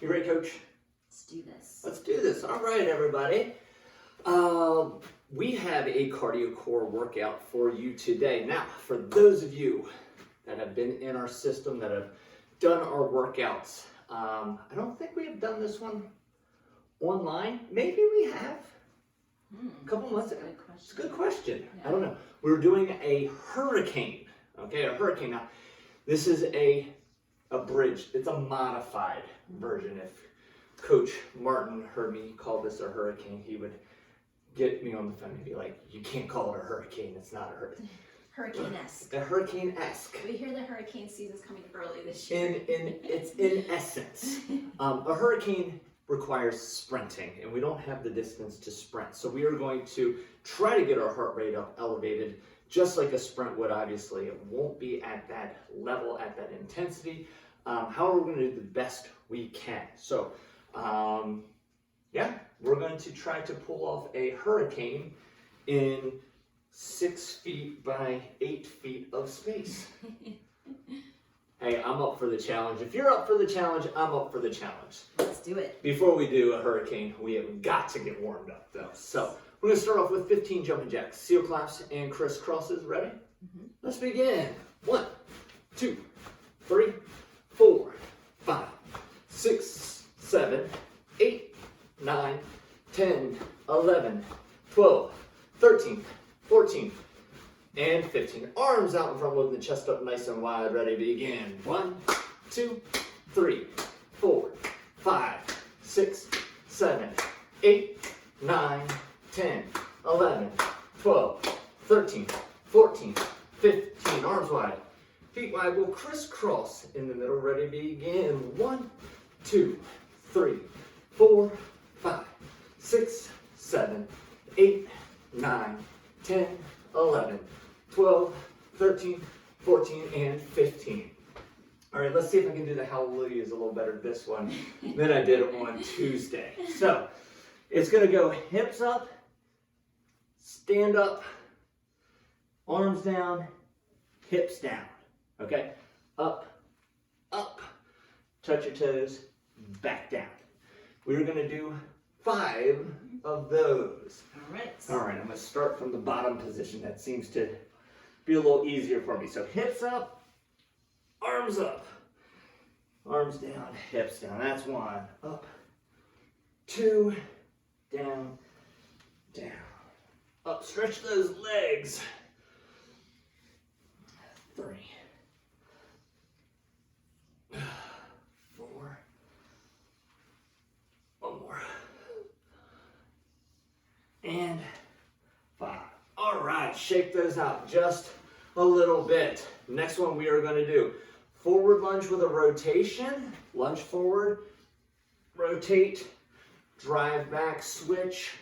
You ready, Coach? Let's do this. Let's do this. All right, everybody. We have a cardio core workout for you today. Now, for those of you that have been in our system, that have done our workouts, I don't think we have done this one online. Maybe we have a couple months ago. It's a good question. Yeah. I don't know. We're doing a hurricane. Okay, a hurricane. Now, this is a bridge. It's a modified version. If Coach Martin heard me call this a hurricane, he would get me on the phone and be like, "You can't call it a hurricane. It's not a hurricane." Hurricane-esque. A hurricane-esque. We hear the hurricane season's coming early this year. It's in essence. A hurricane requires sprinting, and we don't have the distance to sprint. So we are going to try to get our heart rate up elevated, just like a sprint would. Obviously, it won't be at that level, at that intensity. However, we're going to do the best we can. So, yeah, we're going to try to pull off a hurricane in 6 feet by 8 feet of space. Hey, I'm up for the challenge. If you're up for the challenge, I'm up for the challenge. Let's do it. Before we do a hurricane, we have got to get warmed up, though. So we're going to start off with 15 jumping jacks, seal claps, and crisscrosses. Ready? Let's begin. 1, 2, 3, 4, 5, 6, 7, 8, 9, 10, 11, 12, 13, 14, and 15. Arms out in front, moving the chest up nice and wide. Ready, begin. 1, 2, 3, 4, 5, 6, 7, 8, 9, 10, 11, 12, 13, 14, 15. Arms wide. Feet wide. We'll crisscross in the middle. Ready, begin. 1, 2, 3, 4, 5, 6, 7, 8, 9, 10, 11, 12, 13, 14, and 15. All right, let's see if I can do the hallelujahs a little better this one than I did on Tuesday. So it's going to go hips up, stand up, arms down, hips down. Okay? Up, up, touch your toes, back down. We're going to do 5 of those. All right. All right, I'm going to start from the bottom position. That seems to be a little easier for me. So hips up, arms up, arms down, hips down. That's 1. Up, 2, down, down. Up, stretch those legs. 3, 4, one more, and 5. All right, shake those out just a little bit. Next one we are going to do forward lunge with a rotation. Lunge forward, rotate, drive back, switch,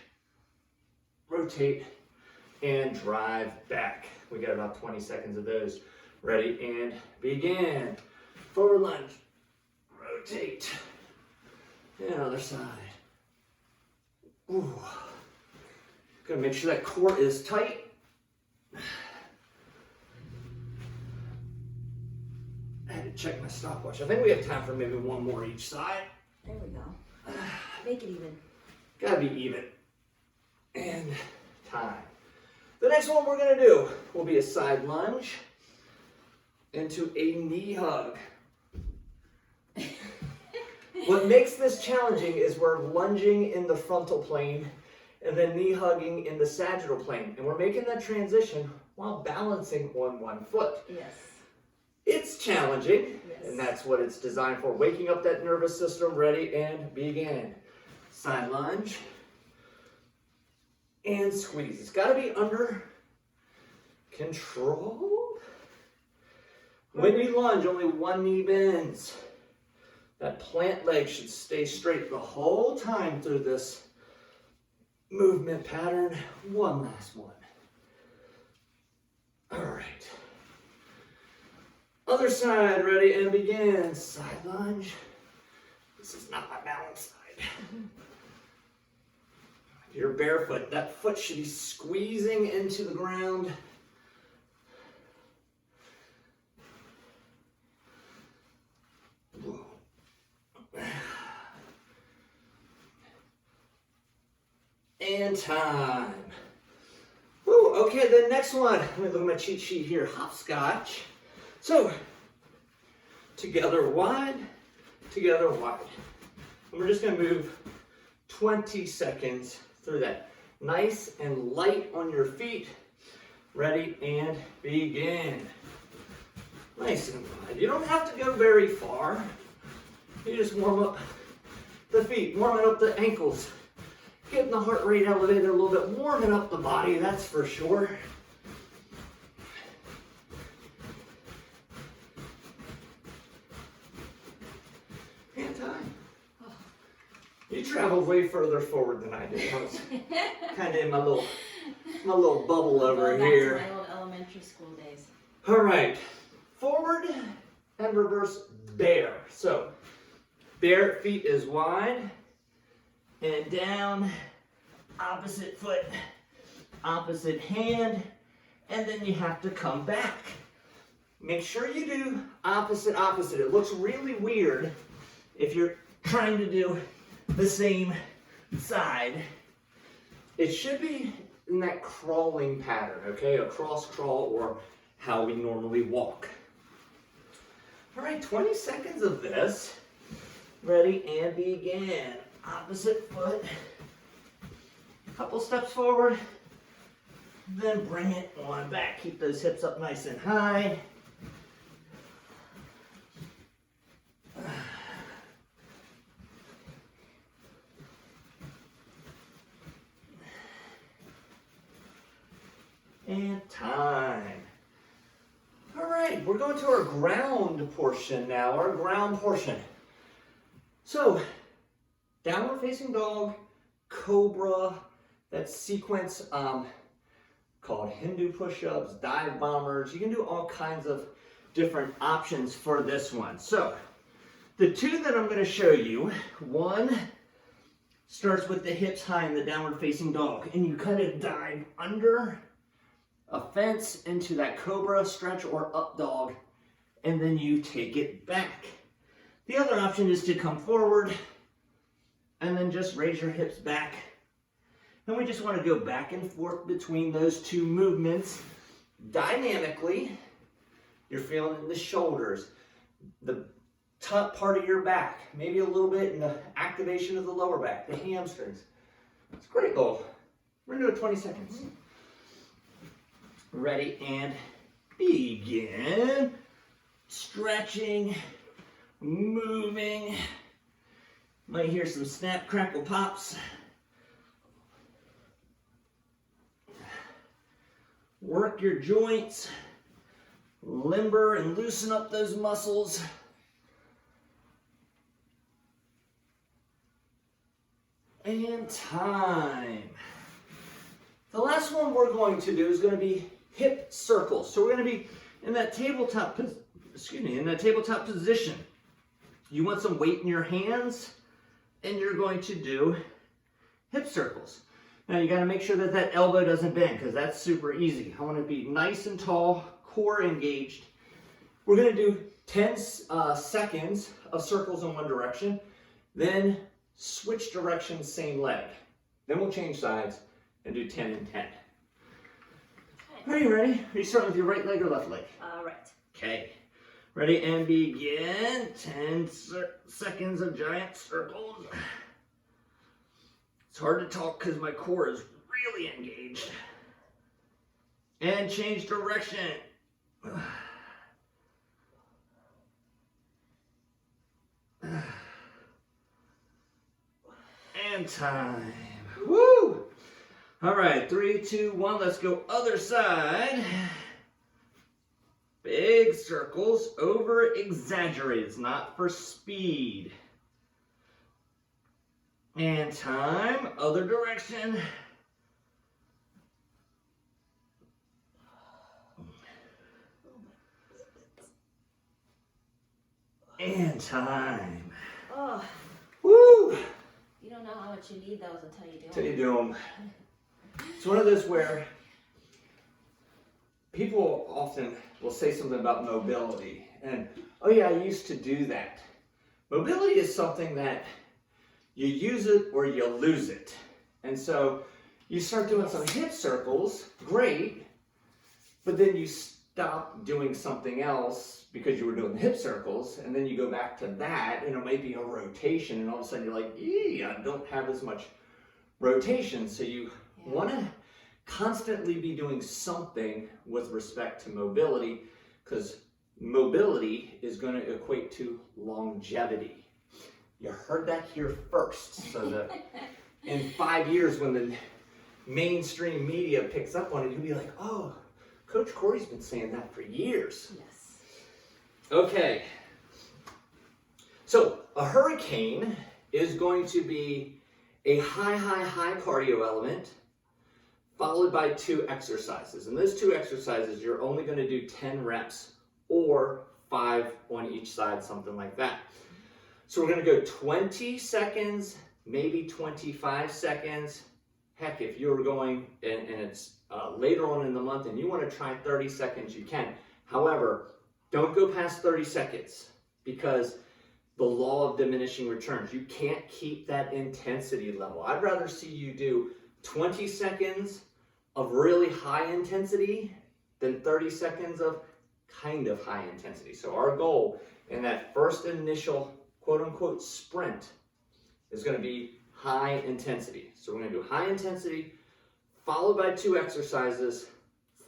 rotate, and drive back. We got about 20 seconds of those. Ready, and begin. Forward lunge, rotate, and other side. Ooh. Gonna make sure that core is tight. I had to check my stopwatch. I think we have time for maybe one more each side. There we go. Make it even. Gotta be even. And time. The next one we're gonna do will be a side lunge into a knee hug. What makes this challenging is we're lunging in the frontal plane and then knee hugging in the sagittal plane. And we're making that transition while balancing on one foot. Yes. It's challenging, Yes. and that's what it's designed for. Waking up that nervous system. Ready, and begin. Side lunge. And squeeze. It's got to be under control. When you lunge, only one knee bends. That plant leg should stay straight the whole time through this movement pattern. One last one. All right. Other side, ready, and begin. Side lunge. This is not my balance side. You're barefoot. That foot should be squeezing into the ground. And time. Woo, okay, the next one. Let me look at my cheat sheet here. Hopscotch. So, together wide, together wide. And we're just gonna move 20 seconds through that. Nice and light on your feet. Ready and begin. Nice and wide. You don't have to go very far. You just warm up the feet, warming up the ankles. Getting the heart rate elevated a little bit, warming up the body, that's for sure. And time. You traveled way further forward than I did. I was kind of in my little bubble over here. Back to my old elementary school days. All right, forward and reverse bear. So, bare feet is wide. And down, opposite foot, opposite hand, and then you have to come back. Make sure you do opposite, opposite. It looks really weird if you're trying to do the same side. It should be in that crawling pattern, okay? A cross crawl or how we normally walk. All right, 20 seconds of this. Ready and begin. Opposite foot, couple steps forward, then bring it on back. Keep those hips up nice and high. And time. All right, we're going to our ground portion now, our ground portion. So, downward facing dog, cobra, that sequence called Hindu push-ups, dive bombers. You can do all kinds of different options for this one. So, the two that I'm going to show you, one starts with the hips high in the downward facing dog, and you kind of dive under a fence into that cobra stretch or up dog, and then you take it back. The other option is to come forward and then just raise your hips back. And we just want to go back and forth between those two movements dynamically. You're feeling the shoulders, the top part of your back, maybe a little bit in the activation of the lower back, the hamstrings. It's a great goal. We're going to do it 20 seconds. Ready and begin. Stretching, moving. Might hear some snap, crackle, pops. Work your joints. Limber and loosen up those muscles. And time. The last one we're going to do is going to be hip circles. So we're going to be in that tabletop position. You want some weight in your hands, and you're going to do hip circles. Now you got to make sure that that elbow doesn't bend, because that's super easy. I want to be nice and tall, core engaged. We're going to do 10 seconds of circles in one direction, then switch directions, same leg. Then we'll change sides and do 10 and 10. Okay. Are you ready? Are you starting with your right leg or left leg? Right. Okay. Ready and begin. 10 seconds of giant circles. It's hard to talk because my core is really engaged. And change direction. And time. Woo! All right, 3, 2, 1, let's go other side. Big circles, over exaggerated, it's not for speed. And time, other direction. And time. Oh, Woo! you don't know how much you need those until you do Until them. you do them. It's one of those where people often will say something about mobility. And, oh yeah, I used to do that. Mobility is something that you use it or you lose it. And so You start doing some hip circles, great, but then you stop doing something else because you were doing the hip circles, and then you go back to that, and it might be a rotation, and all of a sudden you're like, I don't have as much rotation. So you want to constantly be doing something with respect to mobility, because mobility is going to equate to longevity. You heard that here first, so that in 5 years when the mainstream media picks up on it, you'll be like, oh, Coach Corey's been saying that for years. Yes. Okay. So a hurricane is going to be a high cardio element followed by 2 exercises. And those 2 exercises, you're only going to do 10 reps or 5 on each side, something like that. So we're going to go 20 seconds, maybe 25 seconds. Heck, if you're going and it's later on in the month and you want to try 30 seconds, you can. However, don't go past 30 seconds because the law of diminishing returns. You can't keep that intensity level. I'd rather see you do 20 seconds of really high intensity than 30 seconds of kind of high intensity. So our goal in that first initial quote unquote sprint is going to be high intensity. So we're going to do high intensity followed by 2 exercises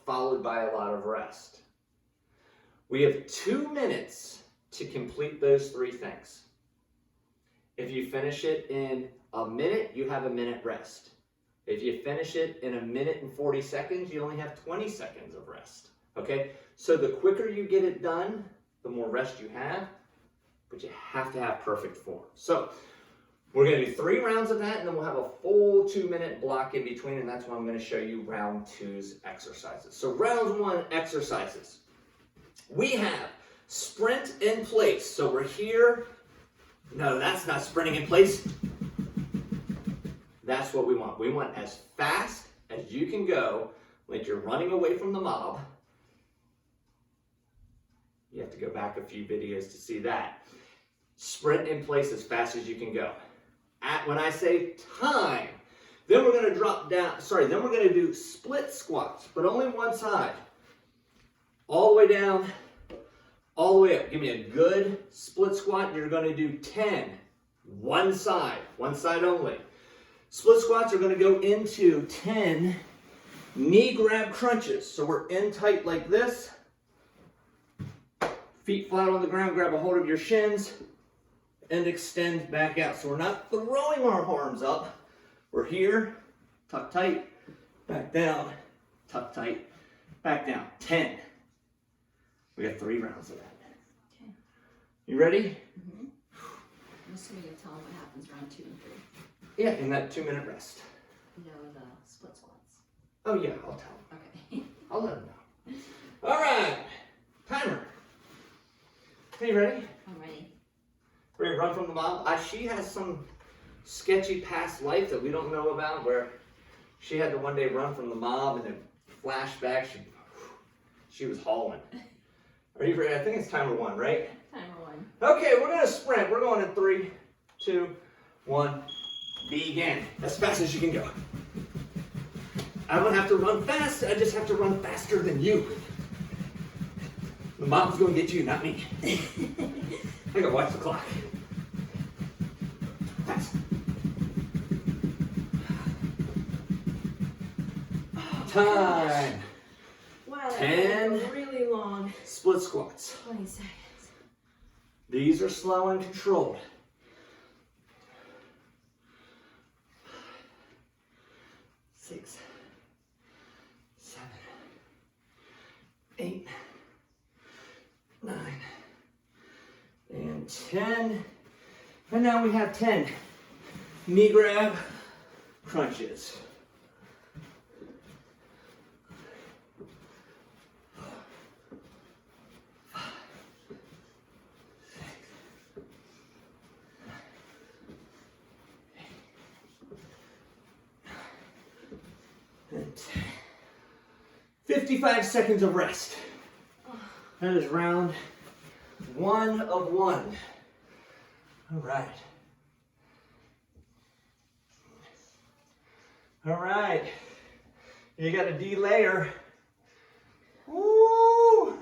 followed by a lot of rest. We have 2 minutes to complete those 3 things. If you finish it in a minute, you have a minute rest. If you finish it in a minute and 40 seconds, you only have 20 seconds of rest. Okay? So the quicker you get it done, the more rest you have, but you have to have perfect form. So we're going to do 3 rounds of that, and then we'll have a full 2-minute block in between, and that's when I'm going to show you round 2's exercises. So round 1 exercises. We have sprint in place. So we're here. No, that's not sprinting in place. That's what we want. We want as fast as you can go, like you're running away from the mob. You have to go back a few videos to see that. Sprint in place as fast as you can go. When I say time, then we're going to drop down, then we're going to do split squats, but only one side. All the way down, all the way up. Give me a good split squat. You're going to do 10. One side only. Split squats are going to go into 10 knee grab crunches. So we're in tight like this. Feet flat on the ground, grab a hold of your shins and extend back out. So we're not throwing our arms up. We're here, tuck tight, back down, tuck tight, back down. 10. We got 3 rounds of that. Okay. You ready? Mm-hmm. I'm assuming you'll tell them what happens round 2 and 3. Yeah, in that 2-minute rest. No, the split squats. Oh yeah, I'll tell them. Okay. I'll let them know. All right, timer. Are you ready? I'm ready. Ready to run from the mob? She has some sketchy past life that we don't know about, where she had to one day run from the mob, and then flashback, she was hauling. Are you ready? I think it's timer 1, right? Timer 1. Okay, we're gonna sprint. We're going in 3, 2, 1. Begin. As fast as you can go. I don't have to run fast. I just have to run faster than you. The mob's gonna get you, not me. I gotta watch the clock. Fast. Time. Wow, 10. really long. Split squats. 20 seconds. These are slow and controlled. 6, 7, 8, 9, and 10. And now we have 10 knee grab crunches. And 55 seconds of rest. That is round 1 of 1. All right. All right. You got a D layer. Woo!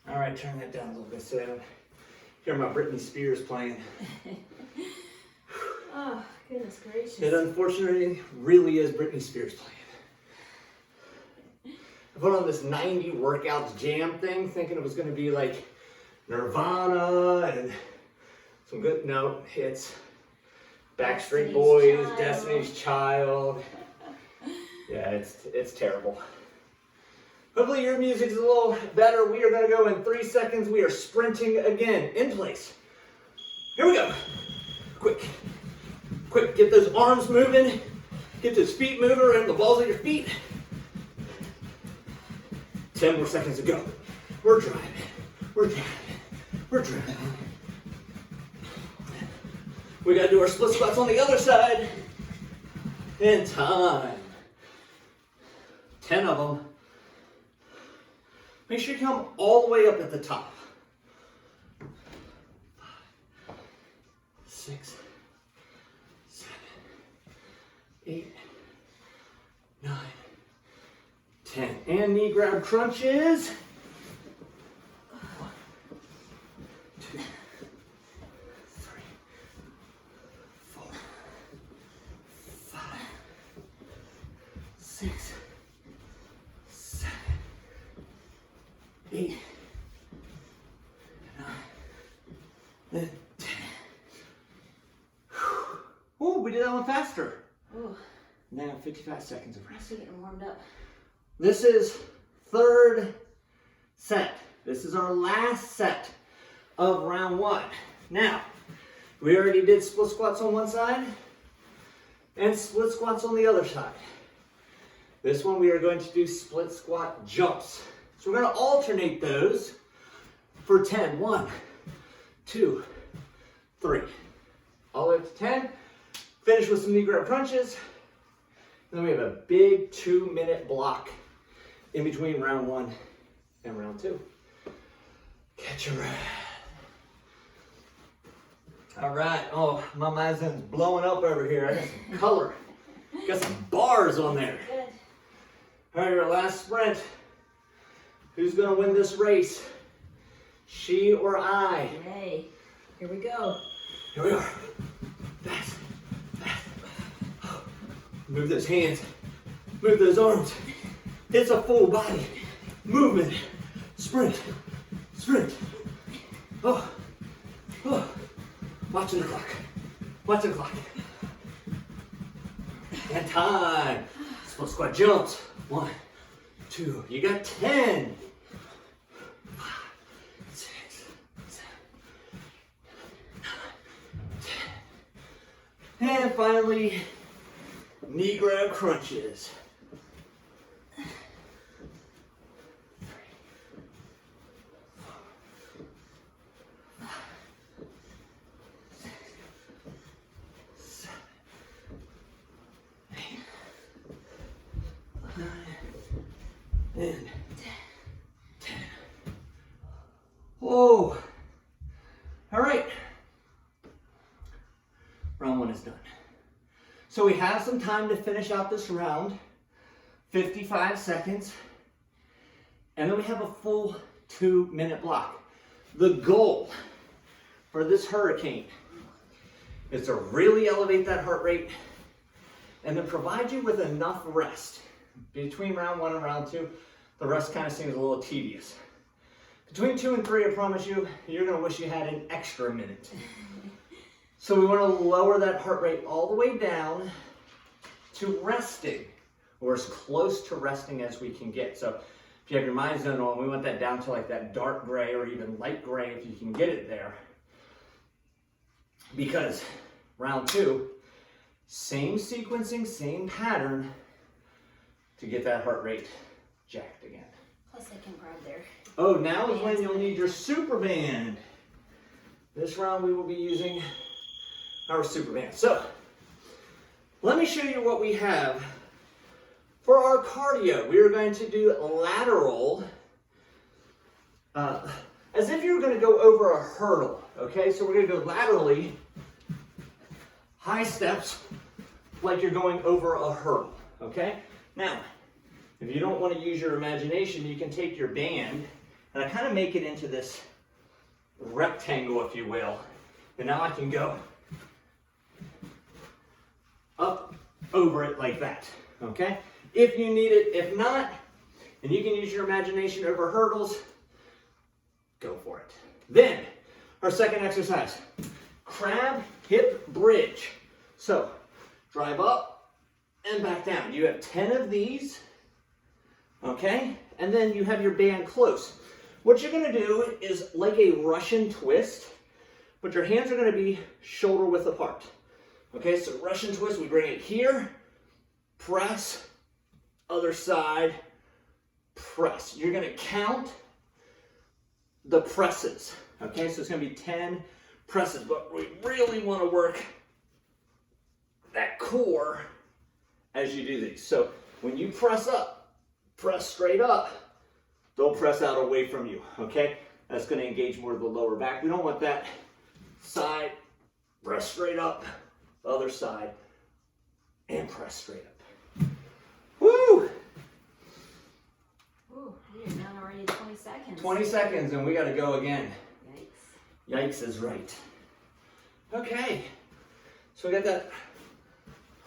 All right, turn that down a little bit so I don't hear my Britney Spears playing. Oh, goodness gracious. It unfortunately really is Britney Spears playing. I put on this 90 workouts jam thing thinking it was going to be like Nirvana and some good, no, it's Backstreet Boys, Destiny's Child. Yeah, it's terrible. Hopefully your music's a little better. We are going to go in 3 seconds. We are sprinting again. In place. Here we go. Quick. Quick. Get those arms moving. Get those feet moving around the balls of your feet. 10 more seconds to go. We're driving. We're driving. We're driving. We got to do our split squats on the other side. In time. 10 of them. Make sure you come all the way up at the top. 5, 6, 7, 8, 9, 10. And knee grab crunches. 1, 2, 3, 4, 5, 6, 7, 8, 9, and 10. Oh, we did that one faster. Oh, Now 55 seconds of I'm rest. still getting warmed up. This is third set. This is our last set of round 1. Now, we already did split squats on one side and split squats on the other side. This one we are going to do split squat jumps. So we're going to alternate those for 10. 1, 2, 3. All the way up to 10. Finish with some knee grab crunches. And then we have a big 2-minute block in between round 1 and round 2. Catch your breath. All right. Oh, my Mazen's blowing up over here. I got some color. Got some bars on there. Good. All right, our last sprint. Who's going to win this race? She or I? Yay. Here we go. Here we are. Fast, fast. Move those hands. Move those arms. It's a full body movement. Sprint, sprint. Oh, oh. Watching the clock. Watching the clock. And time. Split squat jumps. 1, 2. You got 10. 5, 6, 7, 9, 10. And finally, knee grab crunches. 3, 4, 5, 6, 7, 8, 9, and 10. Whoa. All right. Round 1 is done. So we have some time to finish out this round. 55 seconds. And then we have a full 2-minute block. The goal for this hurricane is to really elevate that heart rate and then provide you with enough rest. Between round 1 and round 2, the rest kind of seems a little tedious. Between 2 and 3, I promise you, you're going to wish you had an extra minute. So we want to lower that heart rate all the way down to resting, or as close to resting as we can get. So if you have your mind zone on, we want that down to like that dark gray or even light gray if you can get it there. Because round 2, same sequencing, same pattern to get that heart rate jacked again. Plus I can grab there. Oh, now is when you'll need your super band. This round we will be using our super band. So, let me show you what we have for our cardio. We are going to do lateral, as if you're going to go over a hurdle, okay? So we're going to go laterally, high steps like you're going over a hurdle, okay? Now, if you don't want to use your imagination, you can take your band, and I kind of make it into this rectangle, if you will. And now I can go up over it like that, okay? If you need it, if not, and you can use your imagination over hurdles, go for it. Then, our second exercise, crab hip bridge. So, drive up and back down. You have 10 of these, okay? And then you have your band close. What you're gonna do is like a Russian twist, but your hands are gonna be shoulder width apart. Okay, so Russian twist, we bring it here, press, other side, press. You're gonna count the presses. Okay, so it's gonna be 10 presses, but we really wanna work that core as you do these. So when you press up, press straight up, don't press out away from you, okay? That's gonna engage more of the lower back. We don't want that side, press straight up, other side, and press straight up. Woo! Ooh, we are down already at 20 seconds. 20 seconds and we gotta go again. Yikes. Yikes is right. Okay, so we got that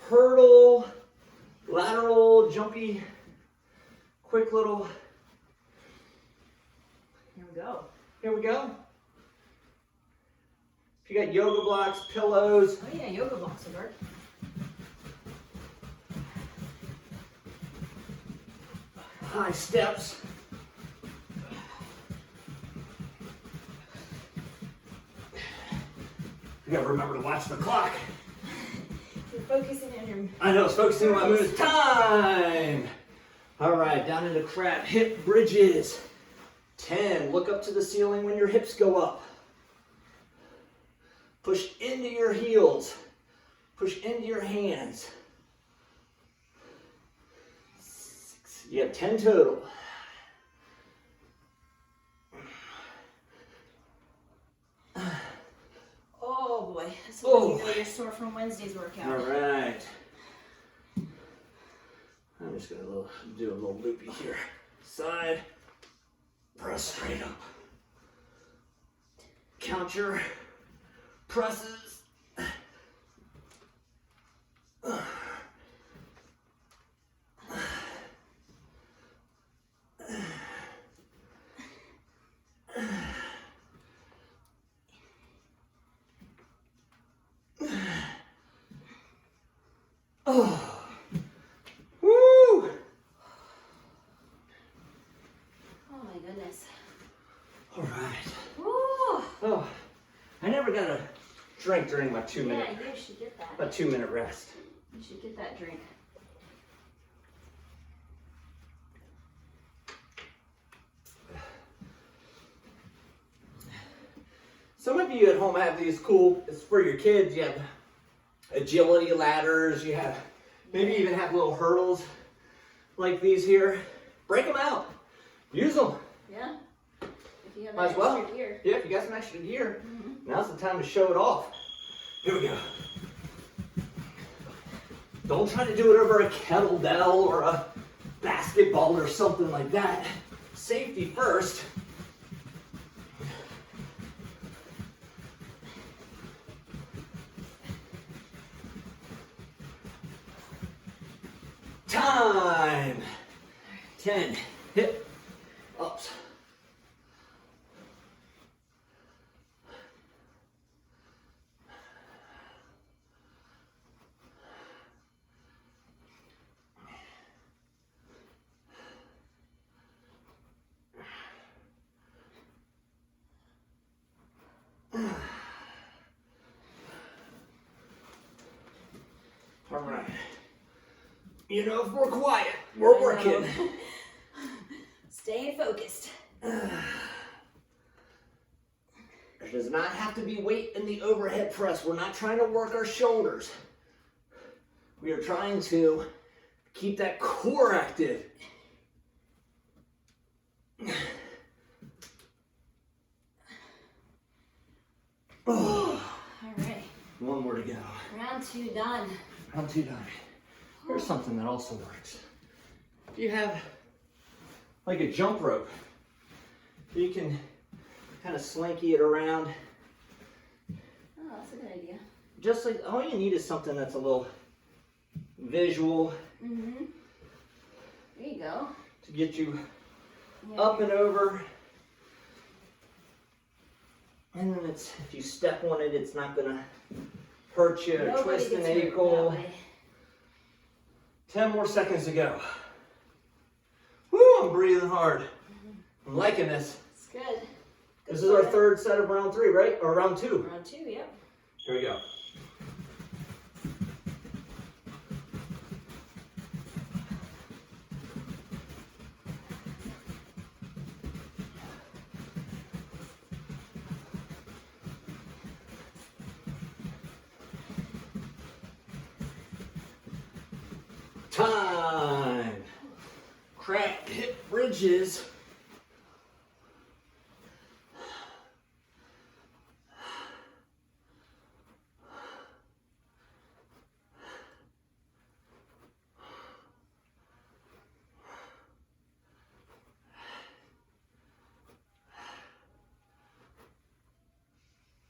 hurdle, lateral, jumpy, quick little. Here we go. Here we go. If you got yoga blocks, pillows. Oh yeah, yoga blocks will work. High steps. You gotta remember to watch the clock. You're focusing on your... I know, it's focusing on my moves. Time! All right, down into crab hip bridges. 10, look up to the ceiling when your hips go up. Push into your heels. Push into your hands. 6, you have 10 total. Oh boy, this Oh. is really sore from Wednesday's workout. All right. I'm just gonna do a little loopy here. Side, press straight up. Count your presses. Oh. Woo! Oh my goodness. All right. Woo! Oh, I never got a drink during my 2 minute, Yeah, you should get that. my 2 minute rest. You should get that drink. Some of you at home have these cool, it's for your kids, you have agility ladders, you have, maybe even have little hurdles like these here. Break them out. Use them. Yeah? If you have Might as extra well. gear. Yeah, if you got some extra gear, now's the time to show it off. Here we go. Don't try to do it over a kettlebell or a basketball or something like that. Safety first. Time. 10 hip ups. All right. You know, if we're quiet, we're I working. know. Stay focused. There does not have to be weight in the overhead press. We're not trying to work our shoulders. We are trying to keep that core active. Oh. All right. One more to go. Round 2 done. Round 2 done. Here's something that also works. If you have like a jump rope, you can kind of slinky it around. Oh, that's a good idea. Just like, all you need is something that's a little visual. Mm-hmm. There you go. To get you Yeah. up and over. And then it's, if you step on it, it's not gonna hurt you or Nobody twist an gets hurt ankle. that way. 10 more seconds to go. Woo, I'm breathing hard. I'm liking this. It's good. This is our third set of round 3, right? Or round 2. Round 2, yep. Here we go. Time. Crack hip bridges.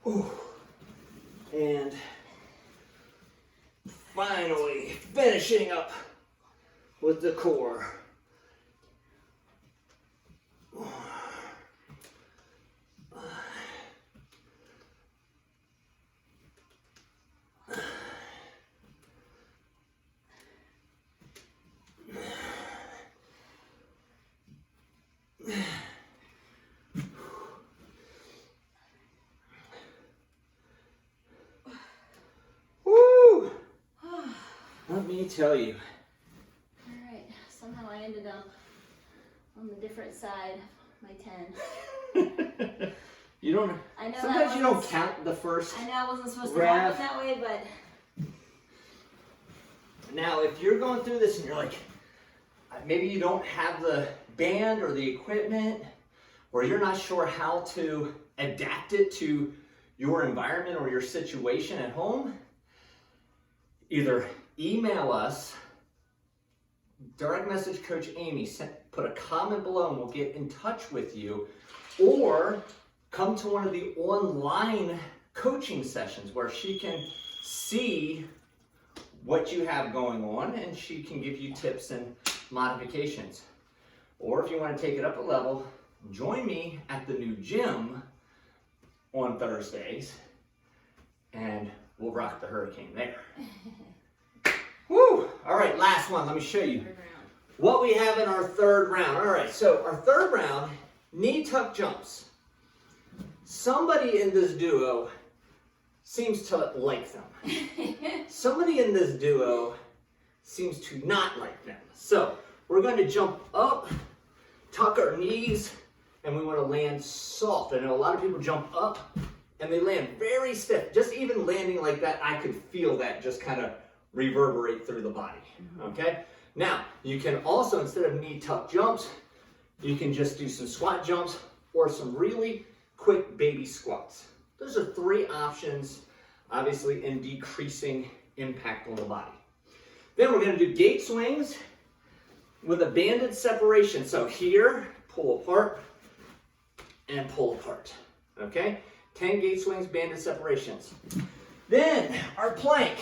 Ooh. And finally finishing up with the core. Woo! Let me tell you. Alright, somehow I ended up on the different side of my 10. You don't. I know Sometimes that you don't wasn't- count the first. I know I wasn't supposed to Grab. have it that way, but Now, if you're going through this and you're like, maybe you don't have the band or the equipment, or you're not sure how to adapt it to your environment or your situation at home, either email us, direct message Coach Amy, put a comment below and we'll get in touch with you, or come to one of the online coaching sessions where she can see what you have going on and she can give you tips and modifications. Or if you want to take it up a level, join me at the new gym on Thursdays and we'll rock the hurricane there. Woo! All right, last one. Let me show you third round. what we have in our third round. All right, so our third round, knee tuck jumps. Somebody in this duo seems to like them. Somebody in this duo seems to not like them. So we're going to jump up, tuck our knees, and we want to land soft. I know a lot of people jump up and they land very stiff. Just even landing like that, I could feel that just kind of reverberate through the body. Okay? Now, you can also, instead of knee tuck jumps, you can just do some squat jumps or some really quick baby squats. Those are 3 options, obviously, in decreasing impact on the body. Then we're going to do gate swings with a banded separation. So here, pull apart and pull apart. Okay? 10 gate swings, banded separations. Then our plank.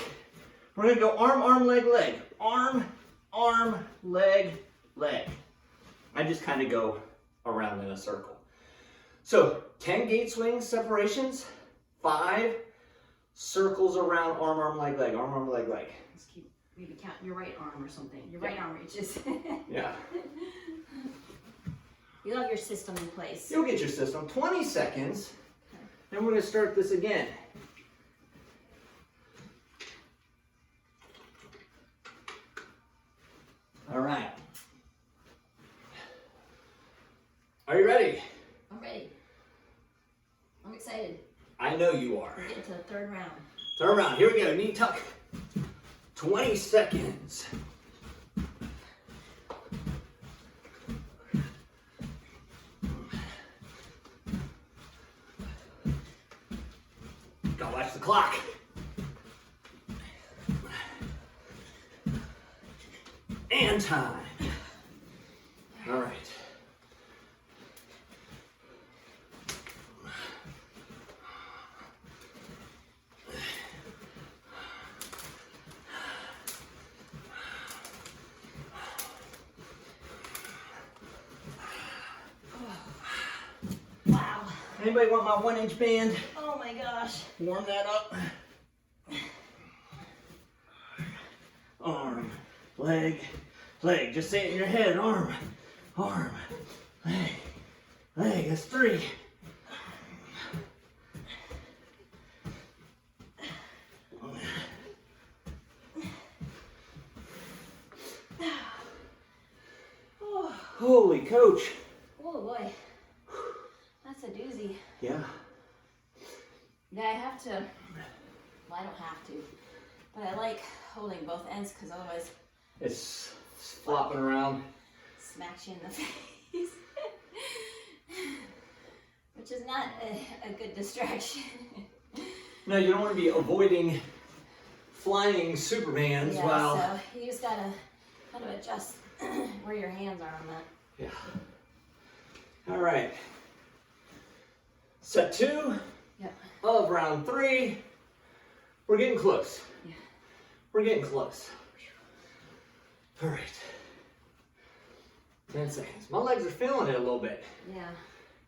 We're going to go arm, arm, leg, leg. Arm, arm, leg, leg. I just kind of go around in a circle. So 10 gate swings, separations, 5 circles around arm, arm, leg, leg, arm, arm, leg, leg. Just keep maybe count your right arm or something. Your right arm reaches. Yeah. You have your system in place. You'll get your system. 20 seconds. Then we're going to start this again. All right. Are you ready? I'm ready. I'm excited. I know you are. We're getting to the third round. Turn around. Here we go. Knee tuck. 20 seconds. Gotta watch the clock. And time. All right. Wow. Anybody want my 1-inch band? Oh my gosh. Warm that up. Arm, leg, leg. Just say it in your head. Arm, arm, leg, leg. That's 3. Holy coach. Oh boy. That's a doozy. Yeah. Yeah, I have to. Well, I don't have to. But I like holding both ends because otherwise It's flopping around. smacks you in the face. Which is not a good distraction. No, you don't want to be avoiding flying Supermans Yeah, while. so you just gotta kind of adjust where your hands are on that. Yeah. All right. Set 2 Yep. of round 3. We're getting close. Yeah. We're getting close. All right. 10 seconds. My legs are feeling it a little bit. Yeah.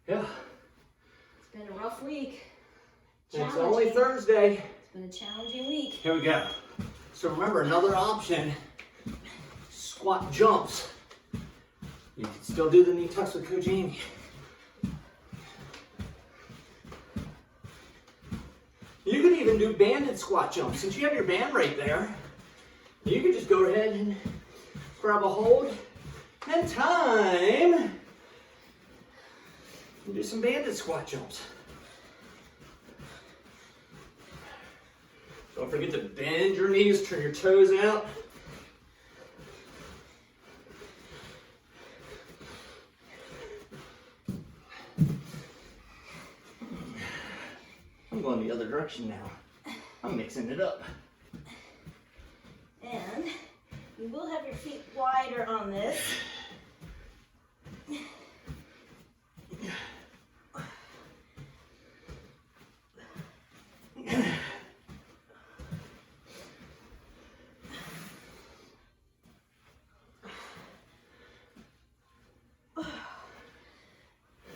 Yeah. It's been a rough week. It's only Thursday. It's been a challenging week. Here we go. So remember, another option, squat jumps. You can still do the knee tucks with Coach Amy. You could even do banded squat jumps. Since you have your band right there, you could just go ahead and grab a hold and time. And do some banded squat jumps. Don't forget to bend your knees, turn your toes out. I'm going the other direction now. I'm mixing it up. And you will have your feet wider on this.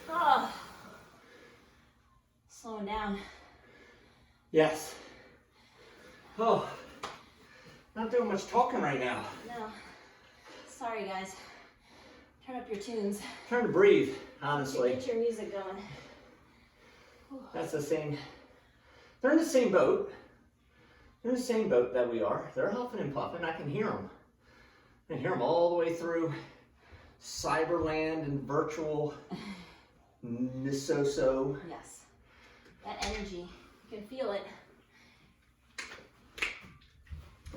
Oh. Slowing down. Yes. Oh, not doing much talking right now. No. Sorry, guys. Turn up your tunes. Trying to breathe, honestly. Get your music going. That's the same. They're in the same boat. They're in the same boat that we are. They're huffing and puffing. I can hear them. I can hear them all the way through Cyberland and virtual Nisoso. Yes. That energy. You can feel it.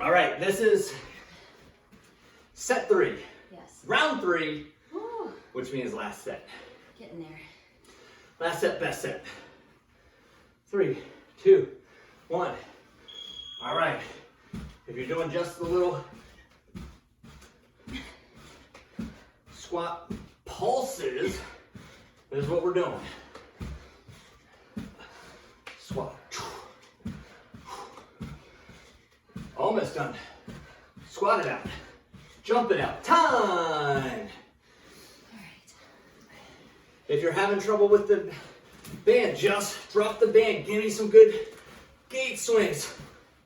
All right, this is set 3. Yes. Round 3, Woo. which means last set. Getting there. Last set, best set. 3, 2, 1. All right. If you're doing just the little squat pulses, this is what we're doing. Squat. Almost done. Squat it out. Jump it out. Time! All right. If you're having trouble with the band, just drop the band. Give me some good gate swings.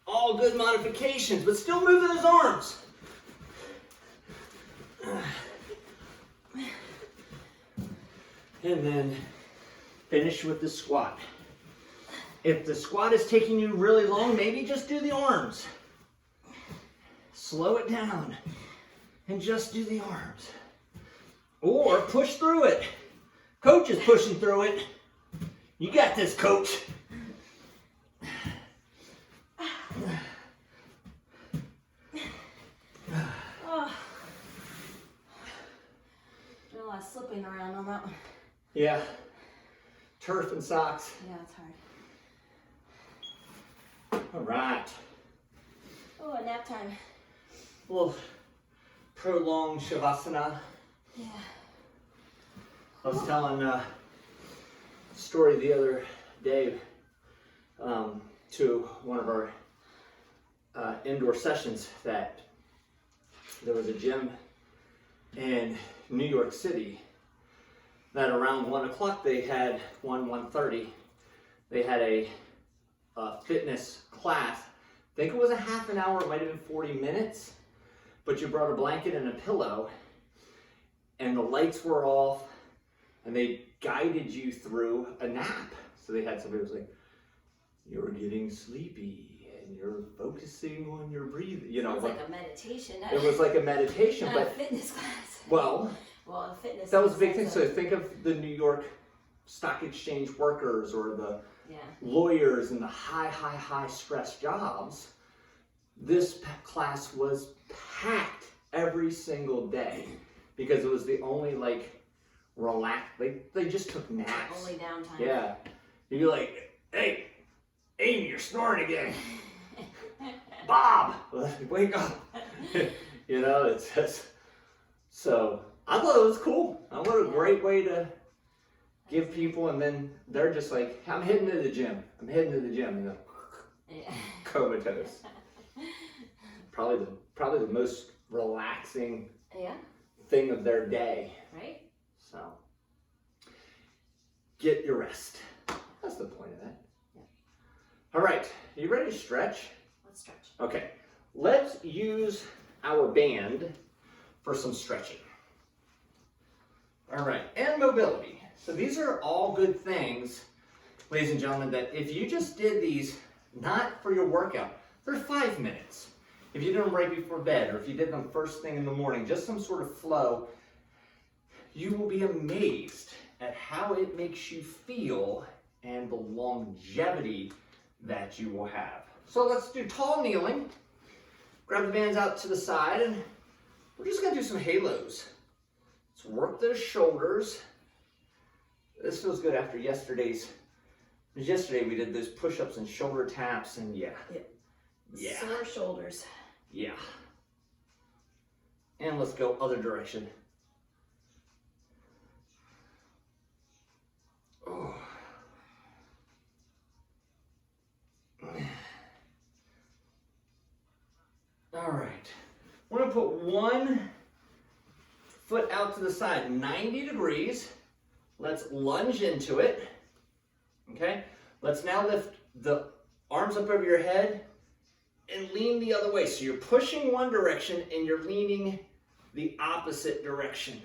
All good modifications, but still moving those arms. And then finish with the squat. If the squat is taking you really long, maybe just do the arms. Slow it down and just do the arms. Or push through it. Coach is pushing through it. You got this, coach. Oh. Doing a lot of slipping around on that one. Yeah. Turf and socks. Yeah, it's hard. All right. Oh, nap time. Little prolonged Shavasana. Yeah. I was telling a story the other day to one of our indoor sessions that there was a gym in New York City that around 1 o'clock they had 1:30. They had a fitness class. I think it was a half an hour, it might have been 40 minutes, but you brought a blanket and a pillow and the lights were off and they guided you through a nap. So they had somebody who was like, you're getting sleepy and you're focusing on your breathing. You know, it was like a meditation. It was like a meditation, not but a fitness class. Well, a fitness. that was a big thing. So think of the New York Stock Exchange workers or the lawyers and the high stress jobs. This class was packed every single day because it was the only relax. They just took naps. Only downtime. Yeah, you'd be like, hey, Amy, you're snoring again. Bob, wake up. You know, it's just so. I thought it was cool. I thought it was a great way to give people, and then they're just like, I'm heading to the gym. I'm heading to the gym. You know, comatose. Probably the most relaxing thing of their day. Right. So, get your rest. That's the point of that. Yeah. All right, are you ready to stretch? Let's stretch. Okay, let's use our band for some stretching. All right, and mobility. So these are all good things, ladies and gentlemen, that if you just did these, not for your workout, they're 5 minutes. If you did them right before bed, or if you did them first thing in the morning, just some sort of flow, you will be amazed at how it makes you feel and the longevity that you will have. So let's do tall kneeling. Grab the bands out to the side, and we're just gonna do some halos. Let's work those shoulders. This feels good after yesterday we did those push-ups and shoulder taps, and yeah. Sore shoulders. Yeah. And let's go other direction. Oh. All right. We're going to put one foot out to the side, 90 degrees. Let's lunge into it. Okay? Let's now lift the arms up over your head and lean the other way. So you're pushing one direction and you're leaning the opposite direction.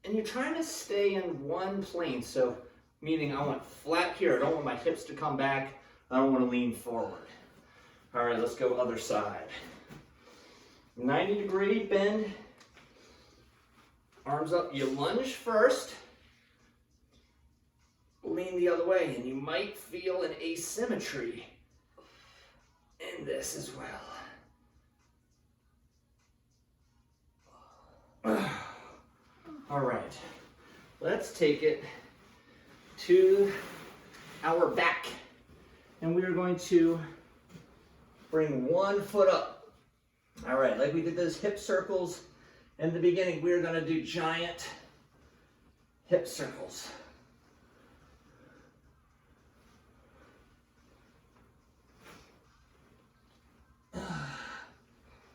And you're trying to stay in one plane. So meaning I want flat here. I don't want my hips to come back. I don't want to lean forward. All right, let's go other side. 90-degree bend. Arms up. You lunge first. Lean the other way, and you might feel an asymmetry in this as well. All right, let's take it to our back, and we are going to bring one foot up. All right, like we did those hip circles in the beginning, we're going to do giant hip circles.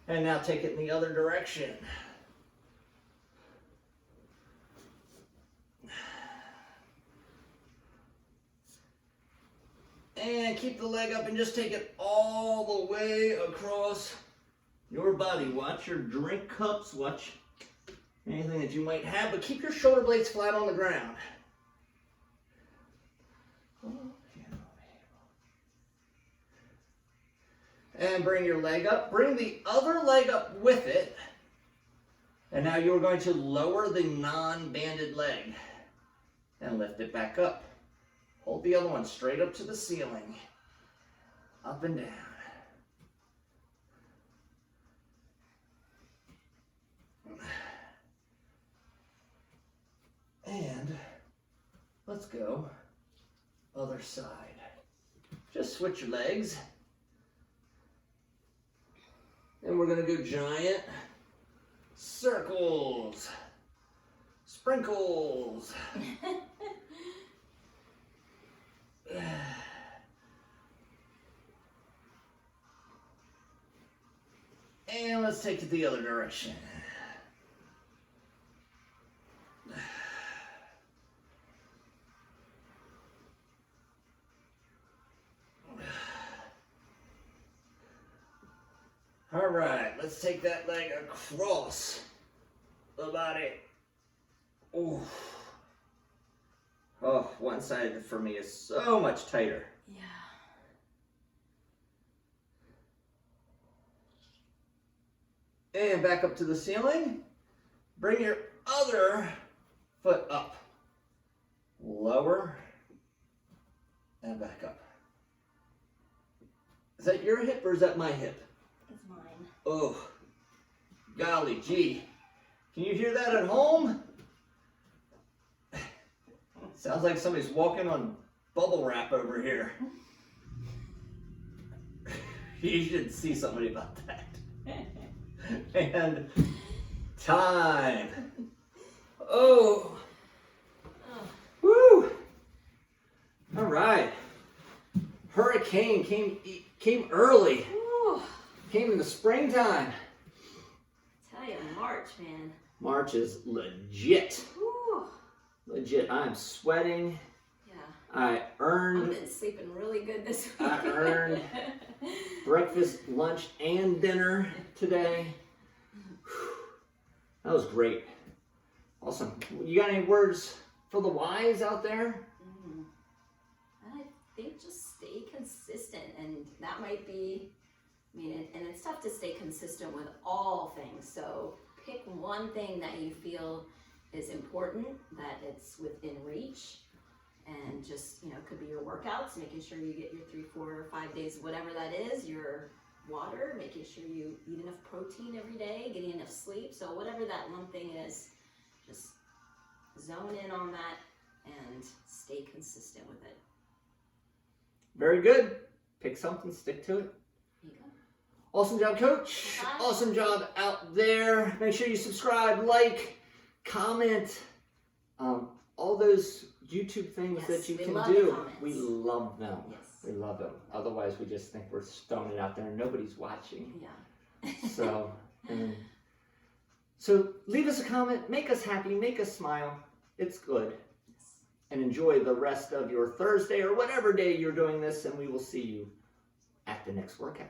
And now take it in the other direction. And keep the leg up and just take it all the way across your body. Watch your drink cups, watch anything that you might have, but keep your shoulder blades flat on the ground. And bring your leg up. Bring the other leg up with it. And now you're going to lower the non-banded leg and lift it back up. Hold the other one straight up to the ceiling. Up and down. And let's go other side. Just switch your legs. And we're gonna go giant circles, sprinkles. And let's take it the other direction. All right, let's take that leg across the body. Ooh. Oh, one side for me is so much tighter. Yeah. And back up to the ceiling. Bring your other foot up. Lower and back up. Is that your hip or is that my hip? It's mine. Oh, golly gee. Can you hear that at home? Sounds like somebody's walking on bubble wrap over here. You should see somebody about that. And time. Oh. Woo. All right. Hurricane came early. Ooh. Came in the springtime. Tell you, March, man. March is legit. Ooh. Legit. I'm sweating. Yeah. I I've earned been sleeping really good this week. I earned breakfast, lunch, and dinner today. That was great. Awesome. You got any words for the wise out there? I think just stay consistent, and that might be, I mean, and it's tough to stay consistent with all things, so pick one thing that you feel is important, that it's within reach, and just, you know, it could be your workouts, making sure you get your 3, 4, or 5 days, whatever that is, your water, making sure you eat enough protein every day, getting enough sleep, so whatever that one thing is, just zone in on that and stay consistent with it. Very good. Pick something, stick to it. There you go. Awesome job, Coach. Bye. Awesome job out there. Make sure you subscribe, like, comment, all those YouTube things Yes, that you we can love the do. comments. We love them. Yes. We love them. Otherwise, we just think we're throwing it out there and nobody's watching. Yeah. So, so leave us a comment. Make us happy. Make us smile. It's good. Yes. And enjoy the rest of your Thursday or whatever day you're doing this. And we will see you at the next workout.